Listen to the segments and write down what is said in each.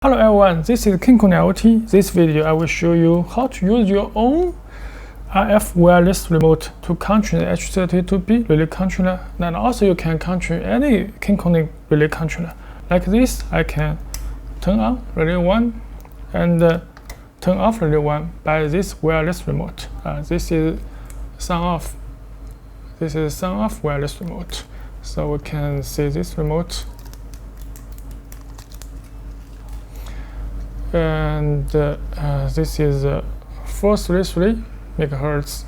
Hello everyone, this is KinCony IoT. This video I will show you how to use your own RF wireless remote to control the H32B relay controller, and also you can control any KinCony relay controller. Like this, I can turn on relay 1 and turn off relay 1 by this wireless remote. This is sonoff. This is sonoff wireless remote. So we can see this remote. And this is 433 megahertz,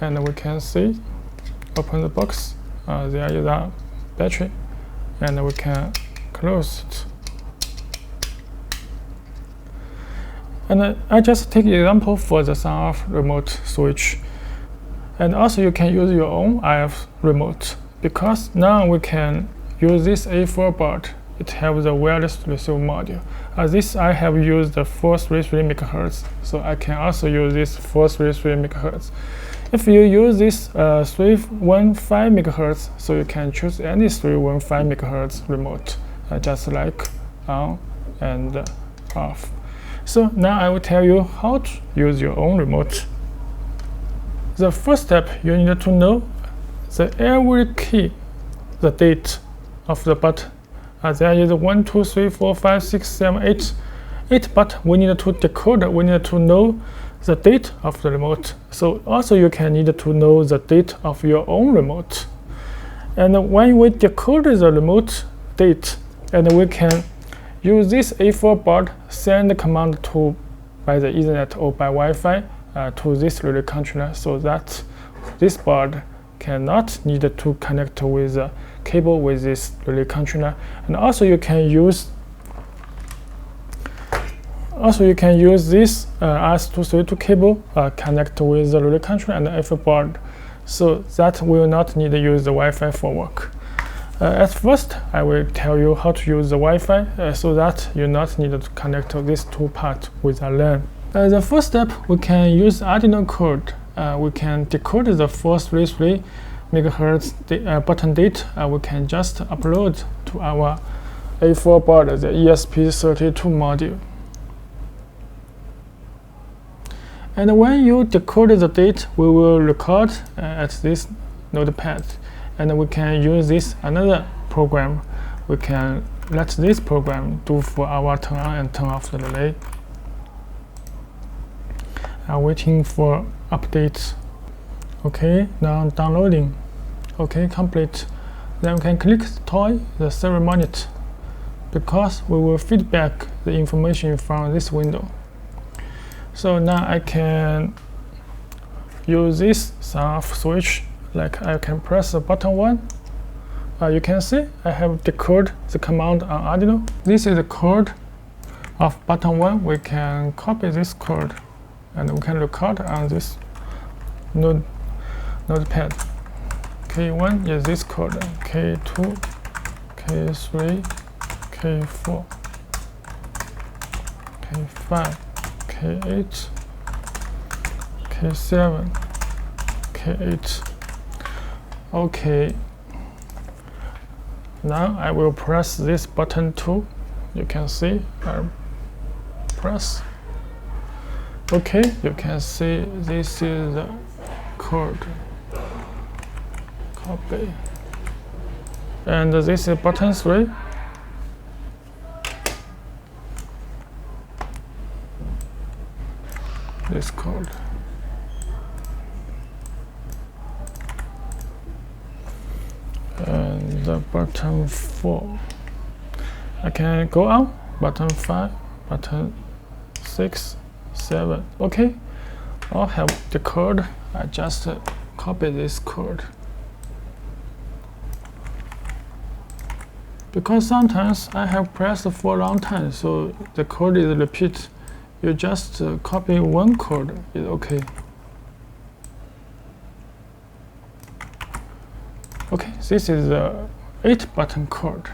and we can see, open the box, there is a battery, and we can close it. And I just take example for the sonoff remote switch, and also you can use your own RF remote, because now we can use this A4 board. It has the wireless receiver module. This I have used the 433 megahertz, so I can also use this 433 megahertz. If you use this 315 megahertz, so you can choose any 315 megahertz remote, just like on and off. So now I will tell you how to use your own remote. The first step, you need to know every key, the date of the button. There is 1, 2, 3, 4, 5, 6, 7, 8, but we need to decode. We need to know the date of the remote. So also you can need to know the date of your own remote. And when we decode the remote date, and we can use this A4 board, send the command to by the Ethernet or by Wi-Fi to this relay controller, so that this board cannot need to connect with the cable with this relay controller. And also you can use this RS433 cable connect with the relay controller and the F board, so that will not need to use the Wi-Fi for work. At first, I will tell you how to use the Wi-Fi so that you not need to connect these two parts with a LAN. The first step, we can use Arduino code. We can decode the 433 megahertz button date. We can just upload to our A4 board the ESP32 module. And when you decode the date, we will record at this notepad, and we can use this another program. We can let this program do for our turn on and turn off the relay. I'm waiting for updates. Okay, now downloading. Okay, complete. Then we can click toy the server monitor, because we will feedback the information from this window. So now I can use this sonoff switch. Like I can press the button 1. You can see I have decoded the command on Arduino. This is the code of button 1. We can copy this code, and we can record on this notepad. K1 is this code, K2, K3, K4, K5, K8, K7, K8. Okay. Now I will press this button 2. You can see I press. Okay, you can see this is the code. Copy. And this is button 3. This code. And the button 4. I can go on button 5, button 6, 7. Okay, I'll have the code. I just copy this code, because sometimes I have pressed for a long time, so the code is repeat. You just copy one code is okay. Okay, this is the 8-button code.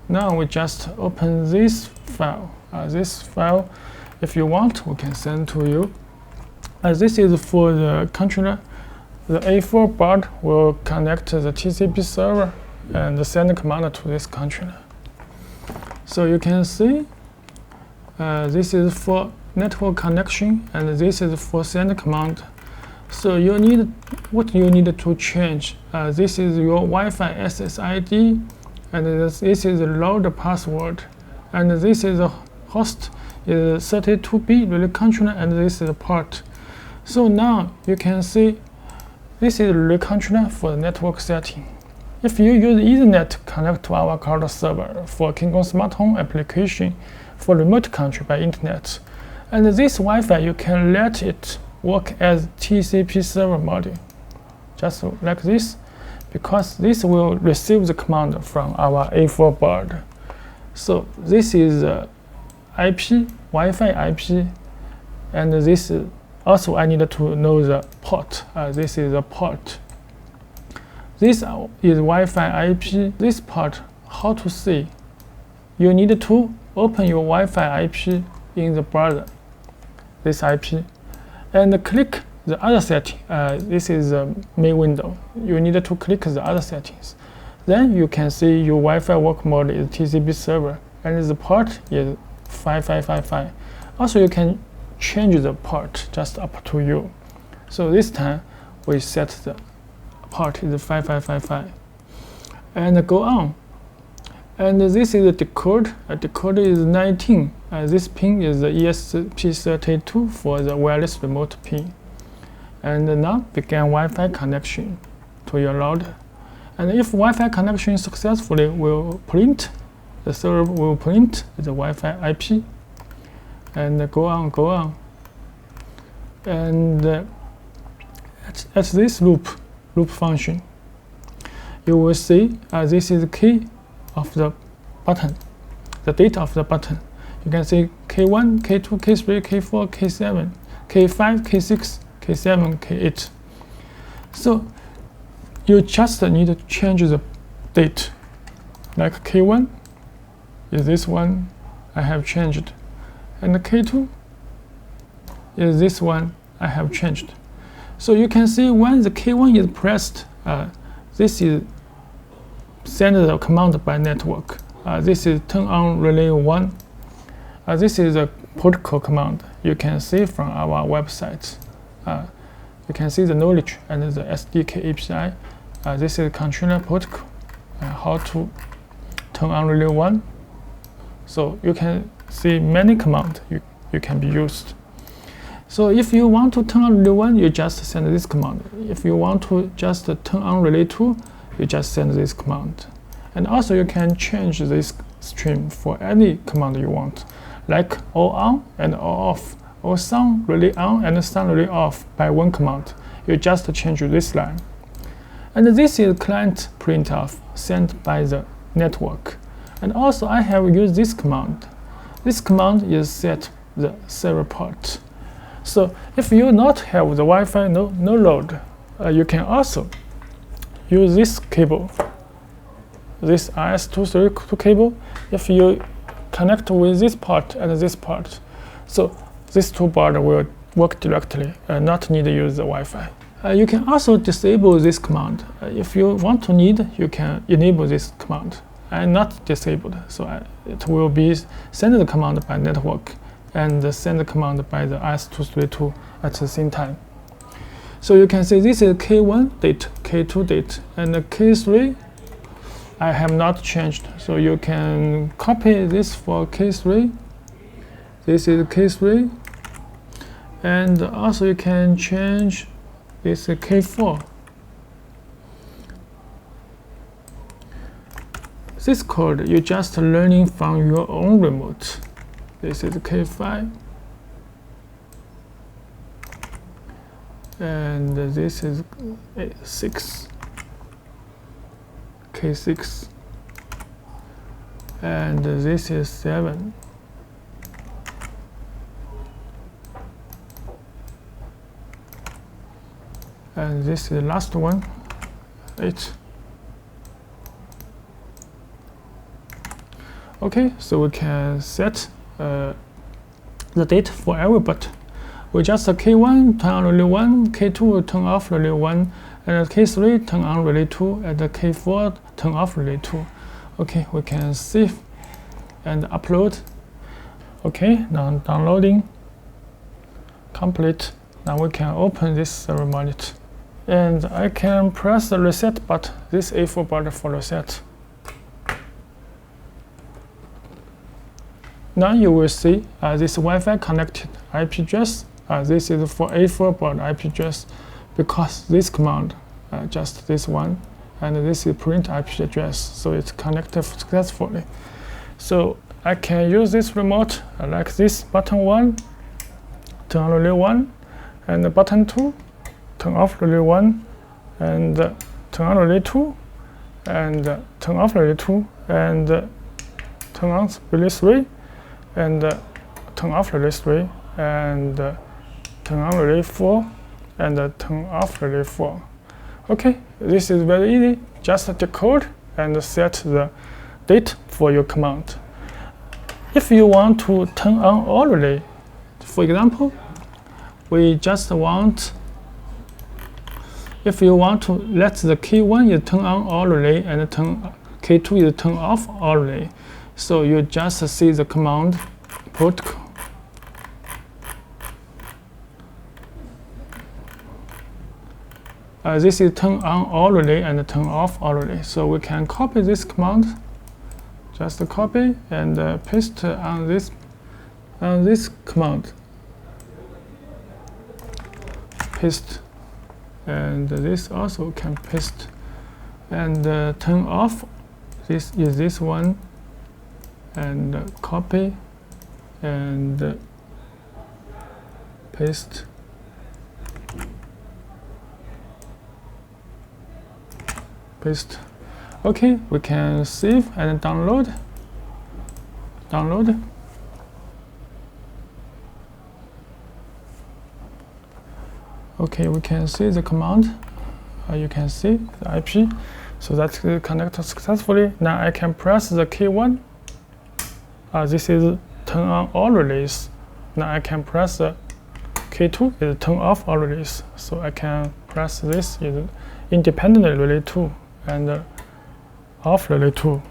Now we just open this file. This file, if you want, we can send to you. This is for the controller. The A4 board will connect the TCP server and send a command to this controller. So you can see this is for network connection, and this is for send command. So you need what you need to change. This is your Wi-Fi SSID, and this is the load password, and this is a host is 32-bit relay controller, and this is a port. So now you can see this is relay controller for the network setting. If you use Ethernet to connect to our cloud server for KinCony smart home application for remote control by internet, and this Wi-Fi you can let it work as TCP server module, just like this, because this will receive the command from our A4 board. So this is IP, Wi-Fi IP, and this also I need to know the port. This is a port. This is Wi-Fi IP. This part, how to see? You need to open your Wi-Fi IP in the browser, this IP, and click the other setting. This is the main window. You need to click the other settings. Then you can see your Wi-Fi work mode is TCP server, and the port is 5555. Also, you can change the port, just up to you. So this time we set the port is 5555, and go on. And this is the decode. Decode is 19. This pin is the ESP32 for the wireless remote pin. And now begin Wi-Fi connection to your router. And if Wi-Fi connection successfully will print, the server will print the Wi-Fi IP. And go on. And at this loop function, you will see this is the key of the button, the data of the button. You can see K1, K2, K3, K4, K7, K5, K6, K7, K8. So you just need to change the date. Like K1 is this one I have changed, and K2 is this one I have changed. So you can see when the K1 is pressed, this is send the command by network. This is turn on relay 1. This is a protocol command you can see from our website. You can see the knowledge and the SDK API. This is controller protocol, how to turn on relay 1. So you can see many commands you can be used. So if you want to turn on relay 1, you just send this command. If you want to just turn on relay 2, you just send this command. And also you can change this stream for any command you want, like all on and all off, or sound relay on and sound relay off by one command. You just change this line. And this is client printf sent by the network. And also I have used this command. This command is set the server port. So if you not have the Wi-Fi no load, you can also use this cable, this RS433 cable. If you connect with this part and this part, so these two boards will work directly and not need to use the Wi-Fi. You can also disable this command. If you want to need, you can enable this command. And not disabled, so it will be send the command by network and send the command by the RS433 at the same time. So you can see this is K1 date, K2 date, and the K3 I have not changed. So you can copy this for K3. This is K3, and also you can change this K4. This code you just learning from your own remote. This is K5. And this is 6, K6, and this is 7, and this is the last one, 8. Okay, so we can set the date for every button. We just K1 turn on relay 1, K2 turn off relay 1, and K3 turn on relay 2, and K4 turn off relay 2. Okay, we can save and upload. Okay, now downloading complete. Now we can open this server monitor, and I can press the reset button, this A4 button for reset. Now you will see this Wi-Fi connected IP address. This is for A4 baud IP address, because this command, just this one, and this is print IP address, so it's connected successfully. So I can use this remote like this: button 1, turn on relay 1, and button 2, turn off relay 1, and turn on relay 2, and turn off relay 2, and turn on relay 3, and turn off relay 3, and turn on relay 4, and turn off relay 4. Okay, this is very easy. Just decode and set the date for your command. If you want to turn on all relay, for example, we just want, if you want to let the K1 is turn on all relay and K2 is turn off all relay, so you just see the command protocol. This is turn on all relay and turn off all relay. So we can copy this command, just copy and paste on this command. Paste, and this also can paste, and turn off. This is this one, and copy and paste. Paste. Okay, we can save and download. Okay, we can see the command. You can see the IP. So that's connected successfully. Now I can press the K1. This is turn on all relays. Now I can press the K2 is turn off all relays. So I can press this is independent relay 2 and off relay 2.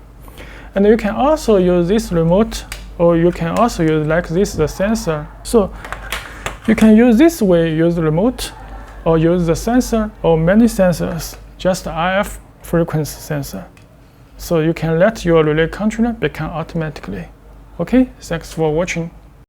And you can also use this remote, or you can also use like this the sensor. So you can use this way, use the remote, or use the sensor, or many sensors, just RF frequency sensor. So you can let your relay controller become automatically. Okay, thanks for watching.